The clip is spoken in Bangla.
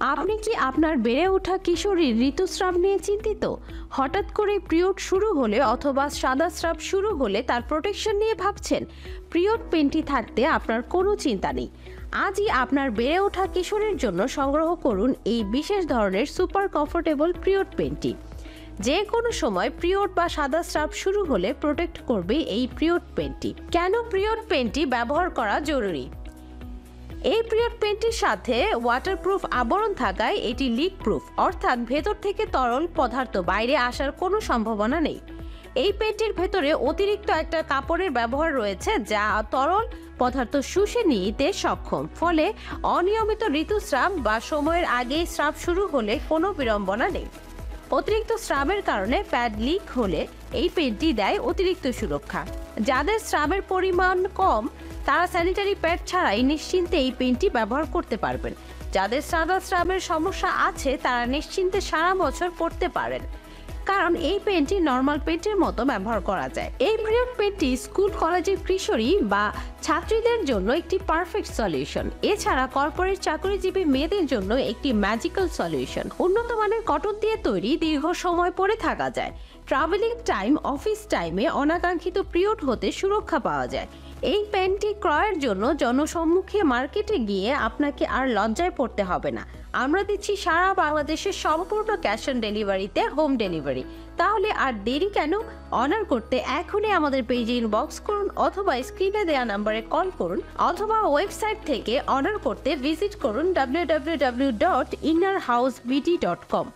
আপনি কি আপনার বেড়ে ওঠা কিশোরীর ঋতুস্রাব নিয়ে চিন্তিত? হঠাৎ করে পিরিয়ড শুরু হলে অথবা সাদা স্রাব শুরু হলে তার প্রোটেকশন নিয়ে ভাবছেন? পিরিয়ড পেনটি থাকতে আপনার কোনো চিন্তা নেই। আজই আপনার বেড়ে ওঠা কিশোরীর জন্য সংগ্রহ করুন এই বিশেষ ধরনের সুপার কমফোর্টেবল পিরিয়ড পেনটি। যে কোনো সময় পিরিয়ড বা সাদা স্রাব শুরু হলে প্রোটেক্ট করবে এই পিরিয়ড পেনটি। কেন পিরিয়ড পেনটি ব্যবহার করা জরুরি? এই পিরিয়ড পেনটির সাথে ওয়াটারপ্রুফ আবরণ থাকায় এটি লিক প্রুফ, অর্থাৎ ভেতর থেকে তরল পদার্থ বাইরে আসার কোনো সম্ভাবনা নেই। এই পেনটির ভেতরে অতিরিক্ত একটা কাপড়ের ব্যবহার রয়েছে যা তরল পদার্থ শুষে নিতে সক্ষম, ফলে অনিয়মিত ঋতুস্রাব বা সময়ের আগেই স্রাব শুরু হলে কোনো বিড়ম্বনা নেই। অতিরিক্ত স্রাবের কারণে প্যাড লিক হলে এই পেনটি দেয় অতিরিক্ত সুরক্ষা। যাদের স্রাবের পরিমাণ কম তারা স্যানিটারি প্যাড ছাড়াই নিশ্চিন্তে এই পেনটি ব্যবহার করতে পারবেন। যাদের সাদা স্রাবের সমস্যা আছে তারা নিশ্চিন্তে সারা বছর পরতে পারেন, কারণ এই পেনটি নর্মাল পেন্টের মতো ব্যবহার করা যায়। এই পিরিয়ড পেনটি স্কুল কলেজের কিশোরী বা ছাত্রীদের জন্য একটি পারফেক্ট সলিউশন। এছাড়া কর্পোরেট চাকরিজীবী মেয়েদের জন্য একটি ম্যাজিক্যাল সলিউশন। উন্নত মানের কটন দিয়ে তৈরি, দীর্ঘ সময় পরে থাকা যায়। ট্রাভেলিং টাইম, অফিস টাইমে অনাকাঙ্ক্ষিত পিরিয়ড হতে সুরক্ষা পাওয়া যায়। এই পেনটি ক্রয়ের জন্য জনসম্মুখে মার্কেটে গিয়ে আপনাকে আর লজ্জায় পড়তে হবে না। আমরা দিচ্ছি সারা বাংলাদেশের সম্পূর্ণ ক্যাশ অন ডেলিভারিতে হোম ডেলিভারি। তাহলে আর দেরি কেন? অর্ডার করতে এখনই আমাদের পেজে ইনবক্স করুন অথবা স্ক্রিনে দেওয়া নাম্বারে কল করুন, অথবা ওয়েবসাইট থেকে অর্ডার করতে ভিজিট করুন www.innerhousebd.com।